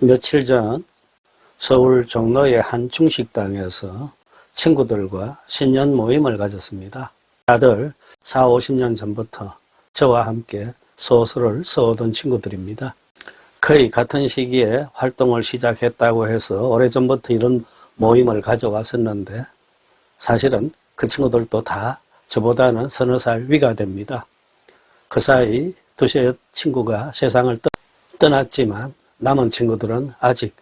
며칠 전 서울 종로의 한 중식당에서 친구들과 신년 모임을 가졌습니다. 다들 40, 50년 전부터 저와 함께 소설을 써오던 친구들입니다. 거의 같은 시기에 활동을 시작했다고 해서 오래전부터 이런 모임을 가져왔었는데 사실은 그 친구들도 다 저보다는 서너 살 위가 됩니다. 그 사이 두세 친구가 세상을 떠났지만 남은 친구들은 아직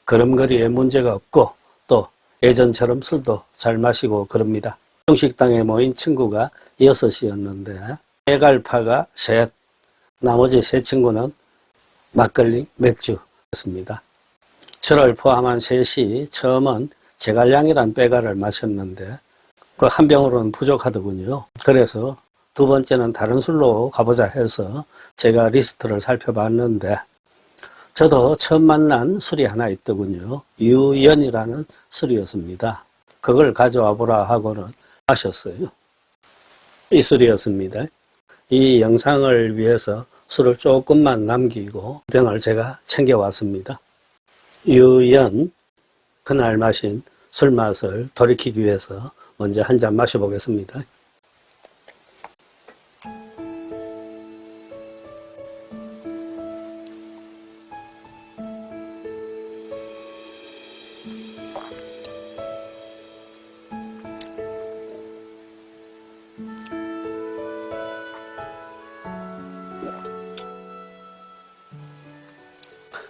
걸음걸이에 문제가 없고 또 예전처럼 술도 잘 마시고 그럽니다. 중식당에 모인 친구가 6이었는데 해갈파가 셋, 나머지 세 친구는 막걸리, 맥주였습니다. 저를 포함한 셋이 처음은 제갈량이란 빼가를 마셨는데 그 한 병으로는 부족하더군요. 그래서 두 번째는 다른 술로 가보자 해서 제가 리스트를 살펴봤는데 저도 처음 만난 술이 하나 있더군요. 유연이라는 술이었습니다. 그걸 가져와 보라 하고는 마셨어요. 이 술이었습니다. 이 영상을 위해서 술을 조금만 남기고 병을 제가 챙겨왔습니다. 유연, 그날 마신 술 맛을 돌이키기 위해서 먼저 한 잔 마셔보겠습니다.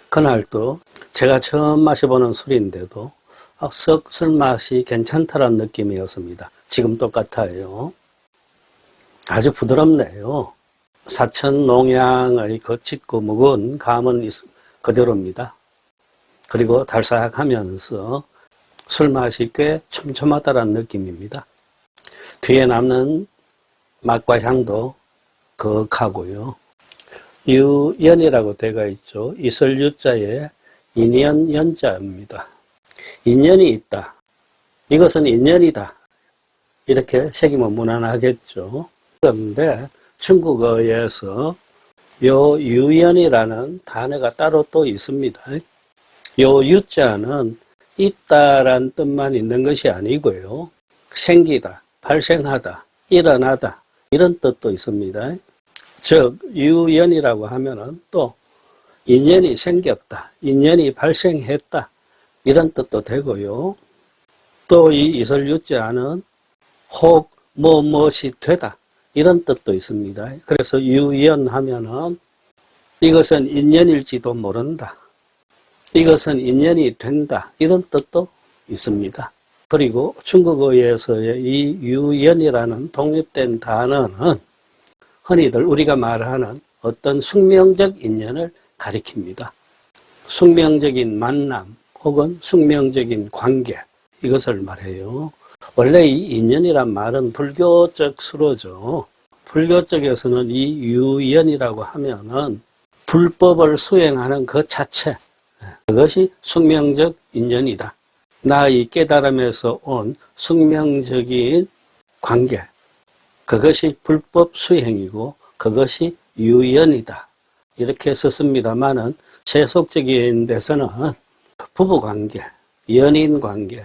그날도 제가 처음 마셔보는 술인데도 썩 술맛이 괜찮다는 느낌이었습니다. 지금 똑같아요. 아주 부드럽네요. 사천 농양의 거칠고 무거운 감은 그대로입니다. 그리고 달싹하면서 술맛이 꽤 촘촘하다는 느낌입니다. 귀에 남는 맛과 향도 거하고요. 유연이라고 되어 있죠. 이슬 유자에 인연 연자입니다. 인연이 있다. 이것은 인연이다. 이렇게 새기면 무난하겠죠. 그런데 중국어에서 요 유연이라는 단어가 따로 또 있습니다. 요 유자는 있다란 뜻만 있는 것이 아니고요. 생기다, 발생하다, 일어나다 이런 뜻도 있습니다. 즉 유연이라고 하면은 또 인연이 생겼다, 인연이 발생했다 이런 뜻도 되고요. 또 이 이설유자는 혹 무엇이 되다 이런 뜻도 있습니다. 그래서 유연하면은 이것은 인연일지도 모른다, 이것은 인연이 된다 이런 뜻도 있습니다. 그리고 중국어에서의 이 유연이라는 독립된 단어는 흔히들 우리가 말하는 어떤 숙명적 인연을 가리킵니다. 숙명적인 만남 혹은 숙명적인 관계 이것을 말해요. 원래 이 인연이란 말은 불교적 수로죠. 불교 쪽에서는 이 유연이라고 하면은 불법을 수행하는 그 자체, 그것이 숙명적 인연이다. 나의 깨달음에서 온 숙명적인 관계, 그것이 불법 수행이고 그것이 유연이다. 이렇게 썼습니다마는 세속적인 데서는 부부관계, 연인관계,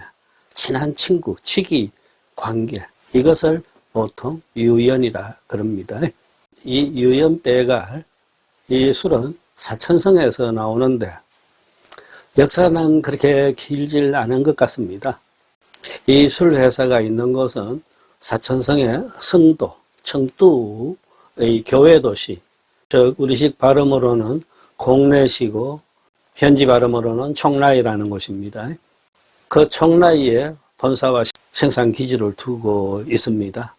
친한 친구, 치기 관계 이것을 보통 유연이라 그럽니다. 이 유연빼갈, 이 술은 사천성에서 나오는데 역사는 그렇게 길질 않은 것 같습니다. 이 술 회사가 있는 곳은 사천성의 성도, 청두의 교회 도시, 즉 우리식 발음으로는 공례시고 현지 발음으로는 총라이라는 곳입니다. 그 총라이에 본사와 생산 기지를 두고 있습니다.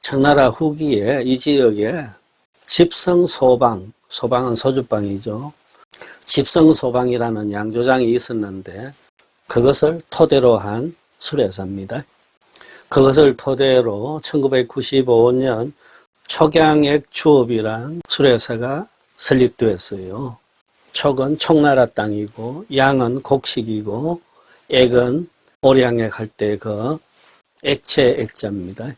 청나라 후기에 이 지역에 집성소방, 소방은 소주방이죠. 집성소방이라는 양조장이 있었는데 그것을 토대로 한 술회사입니다. 그것을 토대로 1995년 촉양액주업이란 술회사가 설립되었어요. 촉은 총나라 땅이고 양은 곡식이고 액은 오량액 할 때 그 액체 액자입니다.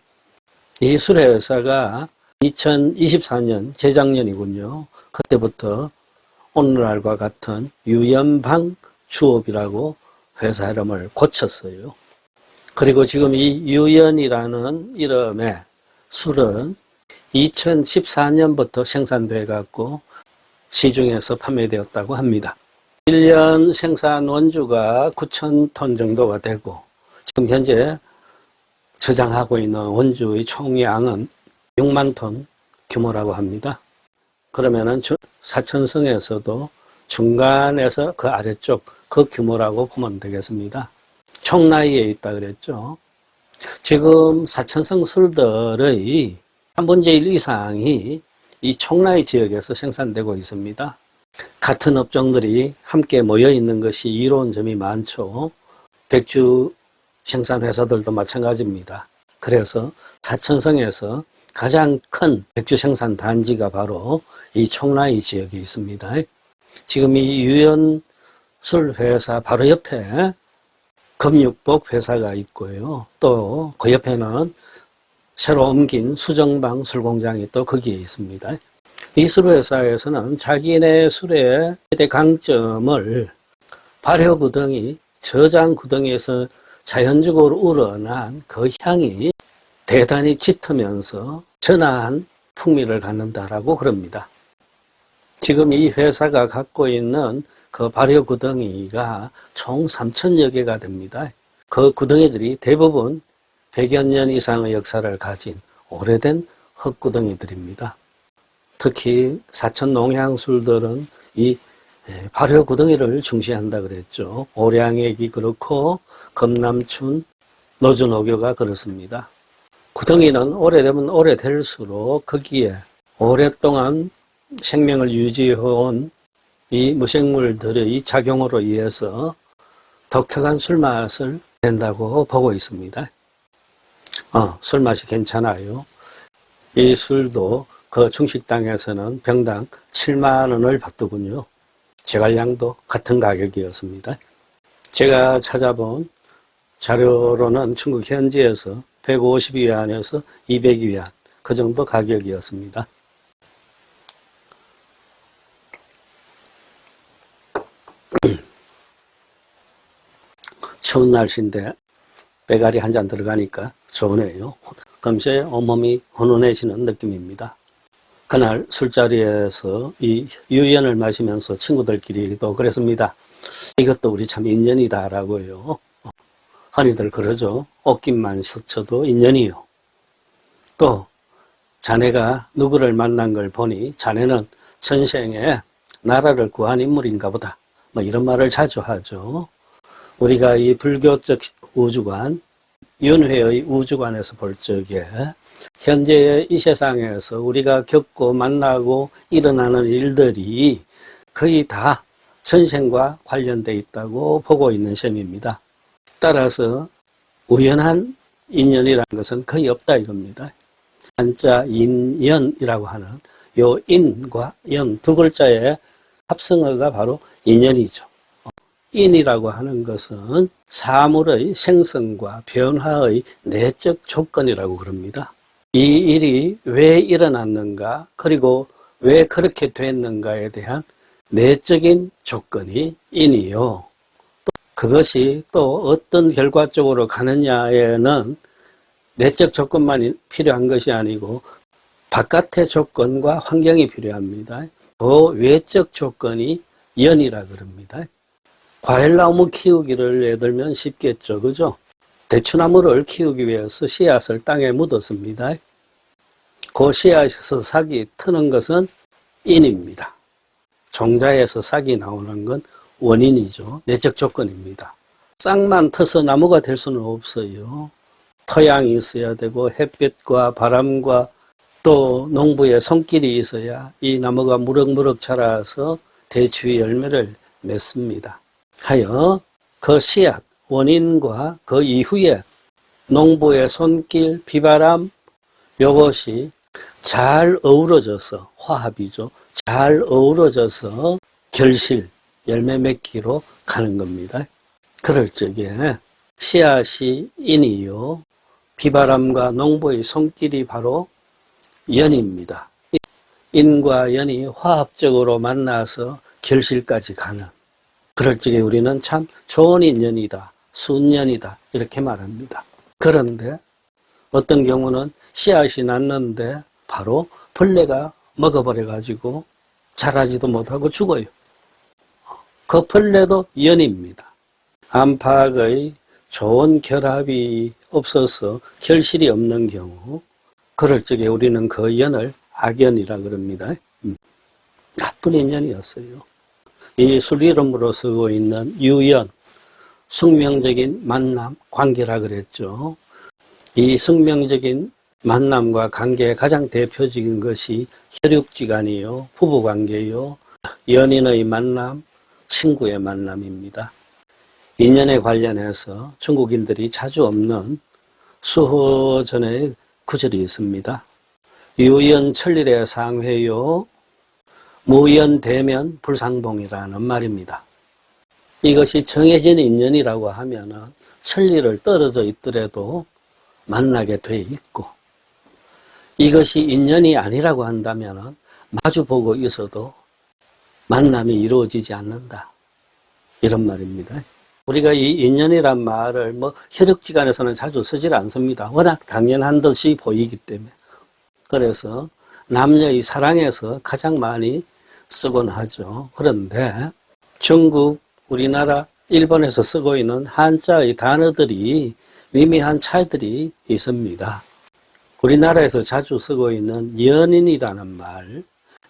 이 수레회사가 2024년 재작년이군요. 그때부터 오늘날과 같은 유연방 주업이라고 회사 이름을 고쳤어요. 그리고 지금 이 유연이라는 이름의 술은 2014년부터 생산돼 갖고 시중에서 판매되었다고 합니다. 1년 생산 원주가 9,000톤 정도가 되고 지금 현재 저장하고 있는 원주의 총량은 6만 톤 규모라고 합니다. 그러면은 사천성에서도 중간에서 그 아래쪽 그 규모라고 보면 되겠습니다. 청라에 있다 그랬죠. 지금 사천성 술들의 3분의 1 이상이 이 청라의 지역에서 생산되고 있습니다. 같은 업종들이 함께 모여 있는 것이 이로운 점이 많죠. 백주 생산 회사들도 마찬가지입니다. 그래서 사천성에서 가장 큰 백주 생산 단지가 바로 이 청라의 지역에 있습니다. 지금 이 유연술 회사 바로 옆에 금육복 회사가 있고요. 또 그 옆에는 새로 옮긴 수정방 술공장이 또 거기에 있습니다. 이 술회사에서는 자기네 술의 최대 강점을 발효구덩이, 저장구덩이에서 자연적으로 우러난 그 향이 대단히 짙으면서 전화한 풍미를 갖는다라고 그럽니다. 지금 이 회사가 갖고 있는 그 발효구덩이가 총 3,000여 개가 됩니다. 그 구덩이들이 대부분 100여 년 이상의 역사를 가진 오래된 흙구덩이들입니다. 특히 사천 농향술들은 이 발효구덩이를 중시한다 그랬죠. 오량액이 그렇고 금남춘, 노주노교가 그렇습니다. 구덩이는 오래되면 오래될수록 거기에 오랫동안 생명을 유지해온 이 무생물들의 작용으로 인해서 독특한 술맛을 낸다고 보고 있습니다. 술맛이 괜찮아요. 이 술도 그 중식당에서는 병당 7만 원을 받더군요. 제갈량도 같은 가격이었습니다. 제가 찾아본 자료로는 중국 현지에서 150위안에서 200위안 그 정도 가격이었습니다. 추운 날씨인데 빼가리 한 잔 들어가니까 좋으네요. 금세 온몸이 훈훈해지는 느낌입니다. 그날 술자리에서 이 유연을 마시면서 친구들끼리도 그랬습니다. 이것도 우리 참 인연이다라고요. 흔히들 그러죠. 옷깃만 스쳐도 인연이요. 또 자네가 누구를 만난 걸 보니 자네는 전생에 나라를 구한 인물인가 보다. 뭐 이런 말을 자주 하죠. 우리가 이 불교적 우주관, 윤회의 우주관에서 볼 적에 현재의 이 세상에서 우리가 겪고 만나고 일어나는 일들이 거의 다 전생과 관련되어 있다고 보고 있는 셈입니다. 따라서 우연한 인연이라는 것은 거의 없다 이겁니다. 한자 인연이라고 하는 요 인과 연 두 글자의 합성어가 바로 인연이죠. 인이라고 하는 것은 사물의 생성과 변화의 내적 조건이라고 그럽니다. 이 일이 왜 일어났는가, 그리고 왜 그렇게 됐는가에 대한 내적인 조건이 인이요. 또 그것이 또 어떤 결과 쪽으로 가느냐에는 내적 조건만 필요한 것이 아니고 바깥의 조건과 환경이 필요합니다. 그 외적 조건이 연이라 그럽니다. 과일나무 키우기를 예를 들면 쉽겠죠. 그죠? 대추나무를 키우기 위해서 씨앗을 땅에 묻었습니다. 그 씨앗에서 싹이 트는 것은 인입니다. 종자에서 싹이 나오는 건 원인이죠. 내적 조건입니다. 싹만 터서 나무가 될 수는 없어요. 토양이 있어야 되고 햇빛과 바람과 또 농부의 손길이 있어야 이 나무가 무럭무럭 자라서 대추의 열매를 맺습니다. 하여 그 씨앗, 원인과 그 이후에 농부의 손길, 비바람 이것이 잘 어우러져서 화합이죠. 잘 어우러져서 결실, 열매 맺기로 가는 겁니다. 그럴 적에 씨앗이 인이요. 비바람과 농부의 손길이 바로 연입니다. 인과 연이 화합적으로 만나서 결실까지 가는, 그럴 적에 우리는 참 좋은 인연이다, 순년이다 이렇게 말합니다. 그런데 어떤 경우는 씨앗이 났는데 바로 벌레가 먹어버려 가지고 자라지도 못하고 죽어요. 그 벌레도 연입니다. 안팎의 좋은 결합이 없어서 결실이 없는 경우, 그럴 적에 우리는 그 연을 악연이라 그럽니다. 나쁜 인연이었어요. 이 술 이름으로 쓰고 있는 유연, 숙명적인 만남, 관계라 그랬죠. 이 숙명적인 만남과 관계의 가장 대표적인 것이 혈육지간이요, 부부관계요, 연인의 만남, 친구의 만남입니다. 인연에 관련해서 중국인들이 자주 없는 수호전의 구절이 있습니다. 유연천리의 상회요, 무연대면 불상봉이라는 말입니다. 이것이 정해진 인연이라고 하면은 천리를 떨어져 있더라도 만나게 돼 있고, 이것이 인연이 아니라고 한다면은 마주보고 있어도 만남이 이루어지지 않는다, 이런 말입니다. 우리가 이 인연이란 말을 혈육지간에서는 자주 쓰질 않습니다. 워낙 당연한 듯이 보이기 때문에. 그래서 남녀의 사랑에서 가장 많이 쓰곤 하죠. 그런데 중국, 우리나라, 일본에서 쓰고 있는 한자의 단어들이 미미한 차이들이 있습니다. 우리나라에서 자주 쓰고 있는 연인이라는 말,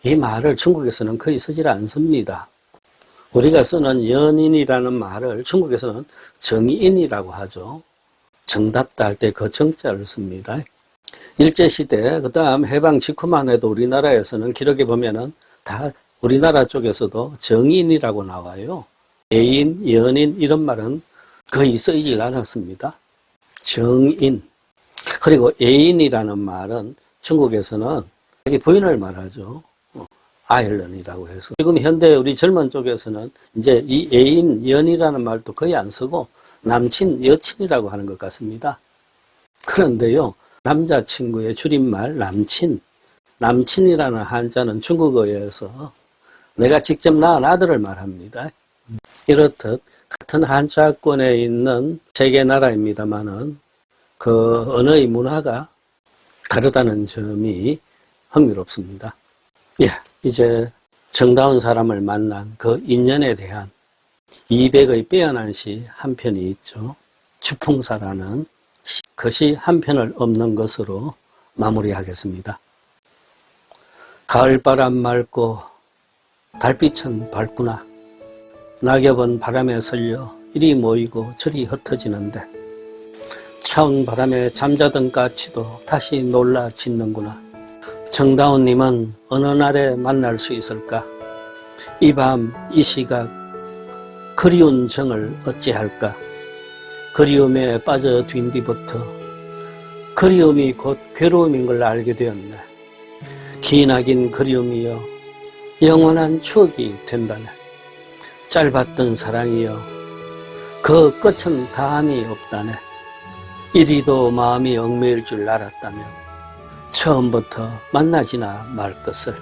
이 말을 중국에서는 거의 쓰질 않습니다. 우리가 쓰는 연인이라는 말을 중국에서는 정인이라고 하죠. 정답다 할 때 그 정자를 씁니다. 일제시대, 그 다음 해방 직후만 해도 우리나라에서는 기록에 보면은 다 우리나라 쪽에서도 정인이라고 나와요. 애인, 연인 이런 말은 거의 쓰이질 않았습니다. 정인. 그리고 애인이라는 말은 중국에서는 자기 부인을 말하죠. 아일런이라고 해서. 지금 현대 우리 젊은 쪽에서는 이제 이 애인, 연이라는 말도 거의 안 쓰고 남친, 여친이라고 하는 것 같습니다. 그런데요, 남자친구의 줄임말 남친, 남친이라는 한자는 중국어에서 내가 직접 낳은 아들을 말합니다. 이렇듯 같은 한자권에 있는 세 개 나라입니다만은 그 언어의 문화가 다르다는 점이 흥미롭습니다. 예, 이제 정다운 사람을 만난 그 인연에 대한 200의 빼어난 시 한 편이 있죠. 추풍사라는 시, 그 시 한 편을 엎는 것으로 마무리하겠습니다. 가을바람 맑고 달빛은 밝구나. 낙엽은 바람에 설려 이리 모이고 저리 흩어지는데 차운 바람에 잠자던 까치도 다시 놀라 짖는구나. 정다운님은 어느 날에 만날 수 있을까? 이 밤, 이 시각, 그리운 정을 어찌할까? 그리움에 빠져든 뒤부터 그리움이 곧 괴로움인 걸 알게 되었네. 기나긴 그리움이여 영원한 추억이 된다네. 짧았던 사랑이여 그 끝은 다함이 없다네. 이리도 마음이 얽매일 줄 알았다면 처음부터 만나지나 말 것을.